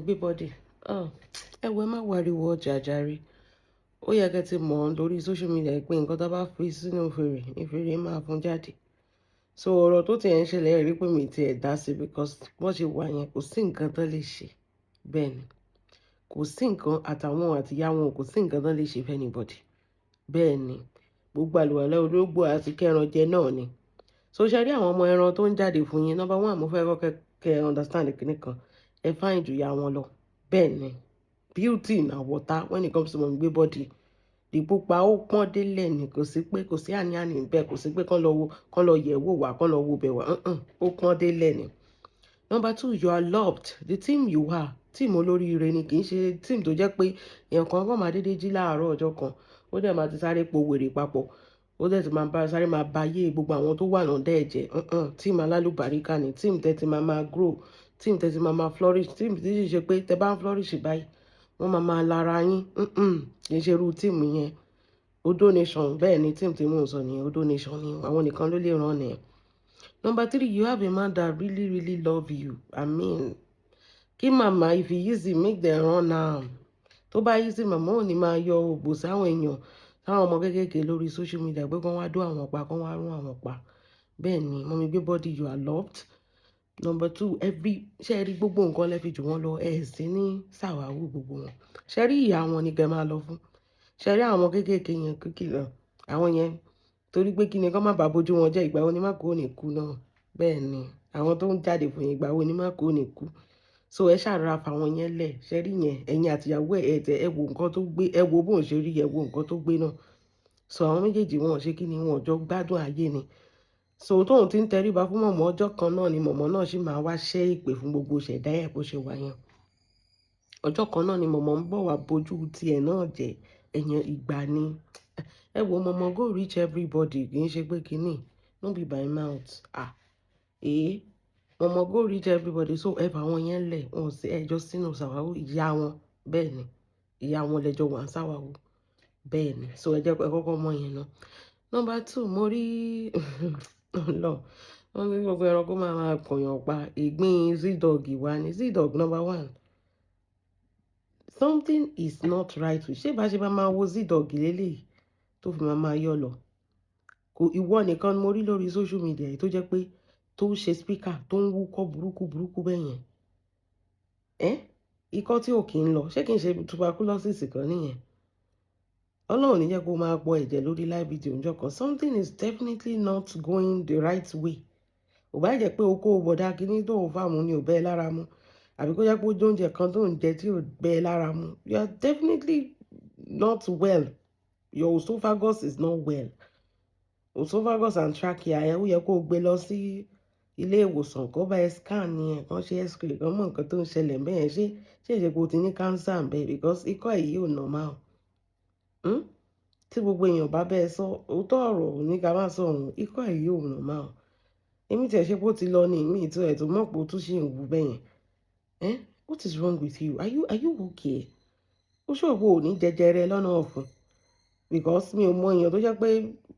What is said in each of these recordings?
gbé bọ́dì ẹ̀wọ̀ ẹ má wariwo ọjà jàre. Ó yẹ kẹ́ ti mọ̀ lórí social media pé nǹkan tá bá fi sínú fèrè ní fèrè máa fún jáde. So ọ̀rọ̀ tó ti ẹ̀ ń ṣẹlẹ̀ rí pé mi ti ẹ̀ dá sí because wọ́n ṣe wà yẹn kò sí nǹkan tó lè ṣe. Bẹ́ẹ̀ ni kò sí nǹkan àtàwọn àtìyá wọn kò sí nǹkan tó lè ṣe for anybody. Bẹ́ẹ̀ ni gbogbo àlùwàlá ológbò àti kẹran jẹ náà ni. So ṣe rí àwọn ọmọ ẹran tó ń jáde fún yín number one mo fẹ́ kẹ́ understand kinní kan ẹ fine ju ìyá wọn lọ. Bẹ́ẹ̀ ni beauty na water when it comes to Mami Gbe body. Di pupa ó pọ́n délẹ̀ ni kò sí pé kò sí àní-àní bẹ́ẹ̀ kò sí pé kán lọ yẹ̀ wò wá kán lọ wo bẹ̀ wá ó pọ́n délẹ̀ ni. Number two, you are loved. The team you are team olóríire ni kì í ṣe team tó jẹ́ pé èèyàn kan máa dédé jí láàárọ̀ ọjọ́ kan ó dẹ̀ máa ti sáré po wèrè papọ̀ ó dẹ̀ ti máa sáré máa ba ayé gbogbo àwọn tó wà lọ́dẹ̀ ẹ̀jẹ̀ team alálùbáríkà ni team tẹ́ ti máa grow team tẹ́ ti máa flourish team tí sì ṣe pé tẹ́ bá ń flourish báyìí wọ́n máa lára yín kì í ṣe irú team yẹn ó donation bẹ́ẹ̀ ni team tí mò ń sọ nìyẹn ó donation ni àwọn nìkan ló lè ràn nìyẹn. Number three, you have a man that really love you. I mean, kí màmá if e easy make them run am. Tó bá easy màmá ò ní máa yọ òbò sáwọn èèyàn táwọn ọmọ kékèké lórí social media pé kán wá dó àwọn pa kán wá rún àwọn pa. Bẹ́ẹ̀ ni Mami Gbe body you are loved. Number two, ṣe rí gbogbo nǹkan lẹ fi jù wọ́n lọ ẹ̀ sí ní ṣàwáwù gbogbo wọn. Ṣe rí ìyá wọn ni kẹ́ máa lọ fún. Ṣe rí àwọn kékèké yẹn kékeré àwọn yẹn torí pé kí ni kán má bàa bójú wọn jẹ́ ìgbà wo ni má kó ní kú náà. Bẹ́ẹ̀ ni àwọn tó ń jáde fún yín ìgbà wo ni má kó ní kú. So ẹ ṣàrà fáwọn yẹn lẹ̀ ṣe rí yẹn ẹ̀yin àtìyàwó ẹ wo nǹkan tó gbé ẹ wo bóun ṣe rí ẹ wo nǹkan tó gbé náà. So àwọn méjèèjì wọn ṣe kí ni wọn jọ gbádùn ayé ni. So tóun ti ń tẹríba fún mọ̀mọ́ ọjọ́ kan náà ni mọ̀mọ́ náà sì máa wá ṣẹ́ ìpè fún gbogbo ṣẹ̀dá ẹ̀ bó ṣe wà yẹn. Ọjọ́ kan náà ni mọ̀mọ́ ń bọ̀ wá bójú tiẹ̀ náà jẹ́ ẹ̀yàn ìgbà ni. Ẹ wo mọ̀mọ́ go reach everybody kì í ṣe pé kíní no be by mouth. Mọ̀mọ́ go reach everybody so ẹ fà wọn yẹn lẹ̀ wọn sí ẹjọ́ sínú ṣàwáwù ìyá wọn bẹ́ẹ̀ ni ìyá wọn lẹ́jọ́ wà ń ṣàwáwù bẹ́ẹ̀ ni so ẹ jẹ́ pé kọ́kọ́ mọ̀ yẹn náà. Number two, mo rí lọ wọ́n ní gbogbo ẹranko máa kọ̀yàn pa ìgbín Z-Dog wá ní Z-Dog number one. Something is not right with ṣé bá ṣe máa wo Z-Dog lélẹ́yìí tó fi máa yọ lọ. Kò ìwọ nìkan mo rí lórí social media yìí tó jẹ́ pé tó ń ṣe speaker tó ń wúkọ́ burúkú bẹ́ẹ̀ yẹn. Ikọ́ tí ò kí ń lọ ṣé kí n ṣe tuberculosis kan nìyẹn. Ọlọ́run ní jẹ́ kó máa pọ̀ ẹ̀jẹ̀ lórí live video ńjọ́ kan something is definitely not going the right way. Ò bá jẹ́ pé o kó bọ̀dá kínní tó ń fàmù ni ò bẹ́ẹ̀ lára mu àbí kó jẹ́ pé ojú oúnjẹ kan tó ń jẹ tí ò bẹ́ẹ̀ lára mu you are definitely not well. Your esophagus is not well. Esophagus and trachea ẹ̀ ó yẹ kó o gbé lọ sí ilé ìwòsàn kó bá ẹ scan ni ẹ̀ kán ṣe x-ray kán mọ̀ nǹkan tó ń ṣẹlẹ̀ bẹ́ẹ̀ ṣé ìṣèpò ti ní cancer bẹ́ẹ̀ because ikọ́ yìí ò normal. Tí gbogbo èèyàn bá bẹ́ẹ̀ sọ òótọ́ ọ̀rọ̀ ní ká má sọ ọ̀hún ikọ́ yìí ò normal. Èmi tẹ̀ ṣe bó ti lọ ní ìmí ìtú ẹ̀ tó mọ̀ pé ó tún ṣì ń wù bẹ́ẹ̀ yẹn. What is wrong with you? Are you okay? Ó ṣòwò ò ní jẹjẹrẹ lọ́nà ọ̀fun because mi ò mọ èèyàn tó jẹ́ pé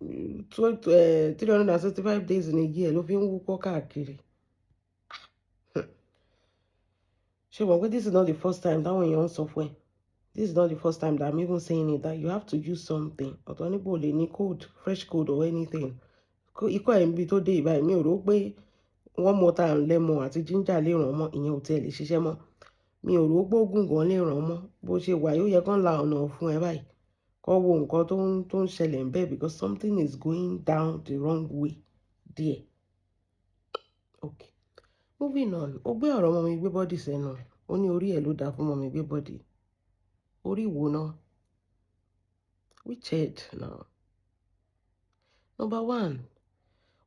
365 days in a year ló fi ń wúkọ́ káàkiri. Ṣé mo pé this is not the first time táwọn èèyàn ń sọ fún ẹ. This is not the first time that I'm even saying it that you have to use something. Ọ̀tọ̀ níbo lè ní code fresh code or anything. Ikọ́ ẹ̀ ń bí tó dé ìbáyìí mi ò rò pé one more time lemon àti ginger lè ràn mọ́ ìyẹn ò tiẹ̀ lè ṣiṣẹ́ mọ́. Mi ò rò pé oògùn gan lè ràn mọ́ bó ṣe wà yóò yẹ kán la ọ̀nà fún ẹ báyìí. Kọ́ wo nǹkan tó ń ṣẹlẹ̀ ń bẹ́ẹ̀ because something is going down the wrong way there. Okay. Moving on, ó gbé ọ̀rọ̀ Mami Gbe body sẹ́nu ó ní orí ẹ̀ ló dáa fún Mami Gbe body. Orí wo náà? Which head now? Number one,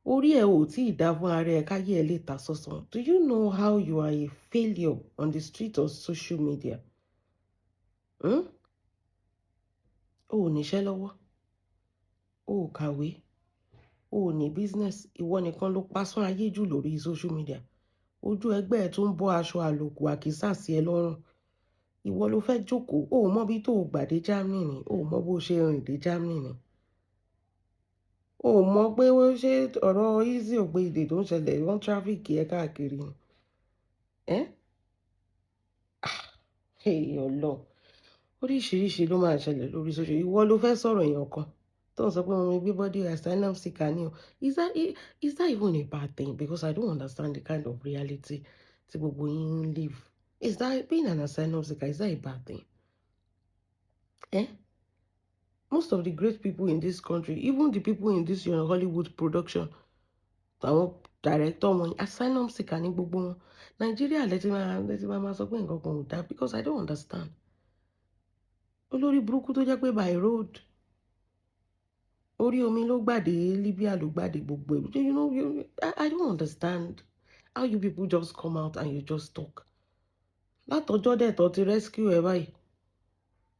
orí ẹ̀ ò tí ì dá fún ara ẹ̀ káyé ẹ̀ lè ta sọ́sàn. Do you know how you are a failure on the street of social media? O ò níṣẹ́ lọ́wọ́, o ò kàwé, o ò ní business, ìwọ nìkan ló pásán ayé jù lórí social media. Ojú ẹgbẹ́ ẹ̀ tó ń bọ́ aṣọ àlòkù àkísà sí ẹ lọ́rùn. Ìwọ ló fẹ́ jókòó, o ò mọ bí tó gbà dé Germany ni, o ò mọ bó ṣe rìn dé Germany ni. O ò mọ pé ṣé ọ̀rọ̀ easy ò pé ìdè tó ń ṣẹlẹ̀ wọ́n traffic ẹ káàkiri ni. Ọlọ́run, oríṣiríṣi ló máa ṣẹlẹ̀ lórí social. Ìwọ ló fẹ́ sọ̀rọ̀ èèyàn kan tó ń sọ pé Mummy Gbébọ́dé asylum seeker ni o. Is that even a bad thing? Because I don't understand the kind of reality tí gbogbo yín live. Is that being an asylum seeker, is that a bad thing? Most of the great people in this country, even the people in this Hollywood production, àwọn director wọn asylum seeker ní gbogbo wọn. Nàìjíríà lẹ́tí máa sọ pé nǹkan kan ò dá, because I don't understand. Olórí burúkú tó jẹ́ pé by road, orí omi ló gbàdé Libya ló gbàdé gbogbo ẹ̀. You know, I don't understand how you people just come out and you just talk. Látọjọ́ dẹ̀ tó ti rescue ẹ báyìí,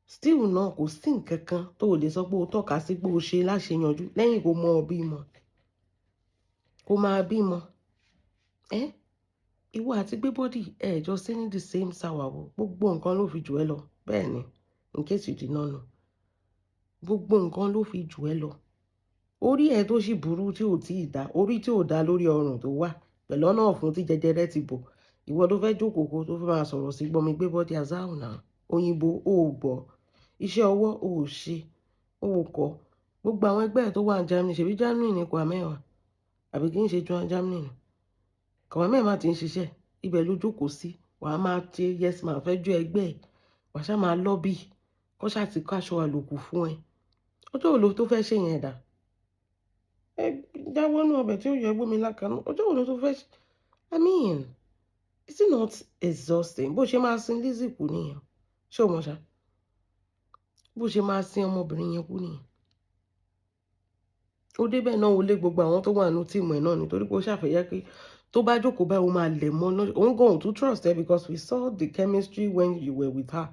still náà kò sí nǹkan kan tó lè sọ pé o tọ́ka sí pé o ṣe láṣeyanjú lẹ́yìn kó mọ bímọ, kó máa bímọ. Ìwọ àti Gbébọ́dé ẹ jọ sí ní the same sawa o. Gbogbo nǹkan ló fi jù ẹ lọ. Bẹ́ẹ̀ ni, in case you did not know, gbogbo nǹkan ló fi jù ẹ lọ. Orí ẹ tó sì burú tí ò tí ì dá, orí tí ò dá lórí ọrùn tó wà pẹ̀lú ọ̀nà ọ̀fun tí jẹjẹrẹ ti bò. Ìwọ ló fẹ́ jókòó kó tó fẹ́ máa sọ̀rọ̀ sí Mummy Gbébọ́dé azáhùn náà. Òyìnbó ò gbọ́, iṣẹ́ ọwọ́ ò ṣe, ò kọ́. Gbogbo àwọn ẹgbẹ́ ẹ̀ tó wà ní Germany, ṣèbí Germany ni Kwame wà, àbí kí n ṣe Germany ni Kwame má ti ń ṣiṣẹ́, ibẹ̀ ló jókòó sí. Wàá máa ṣe yes ma fẹ́ jó ẹgbẹ́ ẹ̀, wàá ṣá máa lọ́bì kó ṣáà ti káṣọ àlòkù fún ẹ. Ọjọ́ wo ló tó fẹ́ ṣe yẹn dà? Jáwọ́ nú ọbẹ̀ tí ó yọ ẹgbó mi lákàánú. Ọjọ́ wo ló tó fẹ́ ṣe? I mean, is it not exhausting? Bó ṣe máa sin Lizzy kú nìyẹn. Ṣé o mọ̀ ṣá? Bó ṣe máa sin ọmọbìnrin yẹn kú nìyẹn. Ó débẹ̀ náà ó lé gbogbo àwọn tó wà nínú tíìmù ẹ̀ náà nítorí pé ó ṣàfẹ́yẹ́ pé tó bá jókòó báyìí ó máa lẹ̀ mọ́ náà. Òun gan ò tún trust her because we saw the chemistry when you were with her.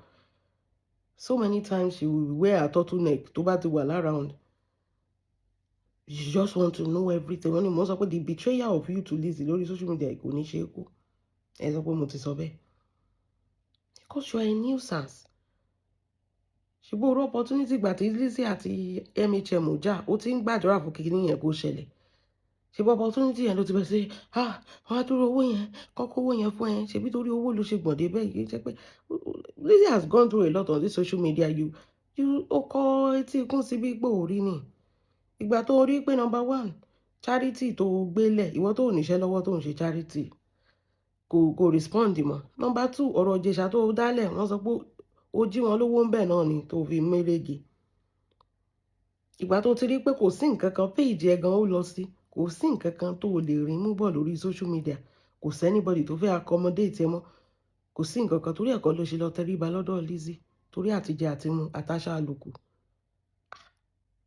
So many times she will wear her turtleneck tó bá ti wà around. You just want to know everything. Wọ́n ní mo sọ pé the betrayal of you to Lizzy lórí social media kò ní ṣe é kú. Ẹ sọ pé mo ti sọ bẹ́ẹ̀. Because you are a nuisance. Ṣùgbọ́n orú opportunity gbà tí Lizzy àti MHM ò jà, ó ti ń gbàdúrà fún kíní yẹn kó ṣẹlẹ̀. Ṣùgbọ́n opportunity yẹn ló ti bẹ̀ sí, wọ́n á dúró owó yẹn, kọ́kọ́ owó yẹn fún ẹ. Ṣebí torí owó ló ṣe gbọ̀ndé bẹ́ẹ̀ yìí jẹ́ pé Lizzy has gone through a lot on this social media. Ó kọ́ etí ikún sí bí gbòòrí ni. Ìgbà tó rí pé number one, charity tó gbélẹ̀, ìwọ tó níṣẹ́ lọ́wọ́ tó ń ṣe charity, kò respond mọ́. Number two, ọ̀rọ̀ Ìjẹ̀ṣà tó dálẹ̀, wọ́n sọ pé ó jí wọn lówó ń bẹ̀ náà ni tó fi mérege. Ìgbà tó ti rí pé kò sí nǹkan kan, page ẹ̀ gan ó lọ sí, kò sí nǹkan kan tó lè rí mú bọ̀ lórí social media, kò sí anybody tó fẹ́ accommodate ẹ mọ́, kò sí nǹkan kan, torí ẹ̀kọ́ ló ṣe lọ tẹríba lọ́dọ̀ Lizzy, torí àtijẹ àtimu àtàṣà àlòkù.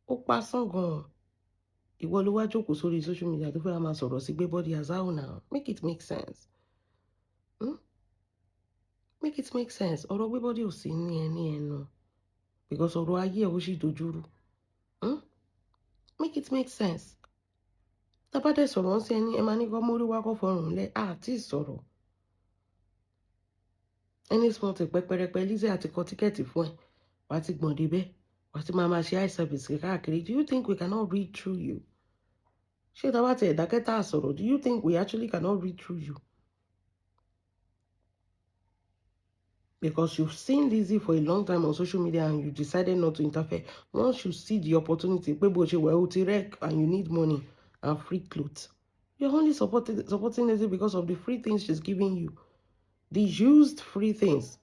Ó pasán gan-an. Ìwọ ló wá jókòó sórí social media tó fẹ́ máa sọ̀rọ̀ sí Gbébọ́dé azáhùn náà. Make it make sense. Make it make sense. Ọ̀rọ̀ Gbébọ́dé ò sí ní ẹnu because ọ̀rọ̀ ayé ẹ̀ ó sì dojúrú. Make it make sense. Tábàdé sọ̀rọ̀ ń sí ẹni ẹ máa ní kọ́ mórí wá kọ́ fọrùn lẹ̀ àti sọ̀rọ̀. Ẹni small ti pẹpẹrẹpẹ Lizzy àti kọ tíkẹ́ẹ̀tì fún ẹ, wàá ti gbọ̀n débẹ̀, wàá ti máa ṣe eye service káàkiri. Do you think we cannot read through you? Ṣé tá bá ti ẹ̀dá kẹta sọ̀rọ̀, do you think we actually cannot read through you? Because you've seen Lizzy for a long time on social media and you decided not to interfere. Once you see the opportunity, pé bó ṣe wà ó ti rec and you need money and free clothes, you're only supporting Lizzy because of the free things she's giving you. The used free things.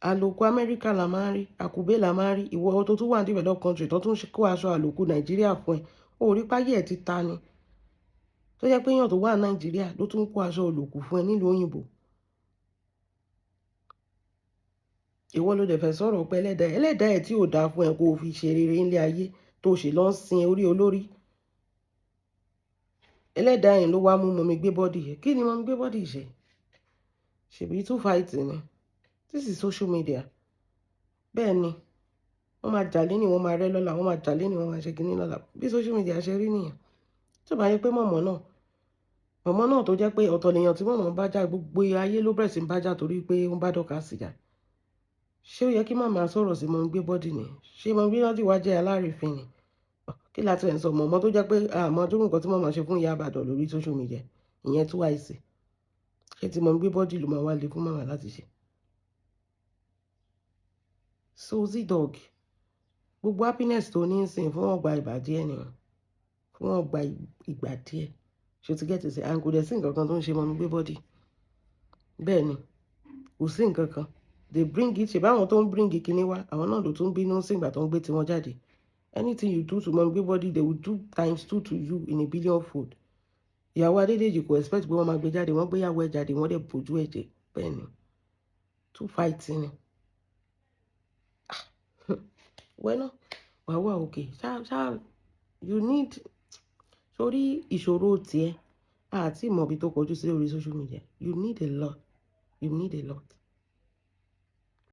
Àlòkù Amẹ́ríkà la máa ń rí, àkùbé la máa ń rí. Ìwọ tó tún wà ní developed country tó tún kó aṣọ àlòkù Nàìjíríà fún ẹ, ó rí páyé ẹ̀ ti ta ni. Tó jẹ́ pé èèyàn tó wà Nàìjíríà ló tún kó aṣọ àlòkù fún ẹ nílùú òyìnbó. Ìwọ ló dẹ̀ fẹ́ sọ̀rọ̀ pé ẹlẹ́dàá ẹ̀ tí ò dáa fún ẹ kó o fi ṣe rere nílé ayé tó ṣe lọ ń sin orí olórí. Ẹlẹ́dàá ẹ̀ ló wá mú Mummy Gbébọ́dé. Kí ni Mummy Gbébọ́dé ṣe? Ṣèbí two fight ni. This is social media. Bẹ́ẹ̀ ni, wọ́n máa jà lẹ́ni, wọ́n máa rẹ́ lọ́la, wọ́n máa jà lẹ́ni, wọ́n máa ṣe kíní lọ́la. Bí social media ṣe rí nìyẹn. Tó bá yẹ pé mọ̀mọ́ náà tó jẹ́ pé ọ̀tọ̀ nìyàn tí mọ̀mọ́ bá jà, gbogbo ayé ló bẹ̀rẹ̀ sí ń bá jà torí pé ó ń bá Dorcas jà. Ṣé ó yẹ kí màmá sọ̀rọ̀ sí Mummy Gbébọ́dé ni? Ṣé Mummy Gbébọ́dé wá jẹ́ alárìífín ni? Kí láti ẹ̀ ń sọ mọ̀mọ́ tó jẹ́ pé àmọ́ tó nǹkan tí màmá ṣe fún Ìyá Ìbàdàn lórí social media, ìyẹn tún wáìsì. Ṣé tí Mummy Gbébọ́dé ló máa wá lè fún màmá láti ṣe? so Zdog gbogbo happiness tó ní sìn fún ọgbà ìgbà díẹ̀ nìyẹn fún ọgbà ìgbà díẹ̀ ṣe ti gẹ́tì sí and kò dẹ̀ sí nǹkan kan tó ń ṣe mọ́ mi gbé bọ́dì bẹ́ẹ̀ ni kò sí nǹkan kan they bring it ṣe báwọn tó ń bring kíní wá àwọn náà ló tún bínú sí ìgbà tó ń gbé tiwọn jáde anything you do to mọ́ mi gbé bọ́dì they will do ×2 to you in a billion fold ìyàwó Adédèjì kò expect pé wọ́n máa gbé jáde wọ́n gbéyàwó ẹ̀ jáde wọ́n dẹ̀ bójú ẹ̀ jẹ́ bẹ́ẹ̀ ni two fighting ni wẹ́nà wà wà òkè ṣá you need sórí ìṣòro tiẹ̀ àti ìmọ̀bi tó kọjú sí orí social media you need a lot.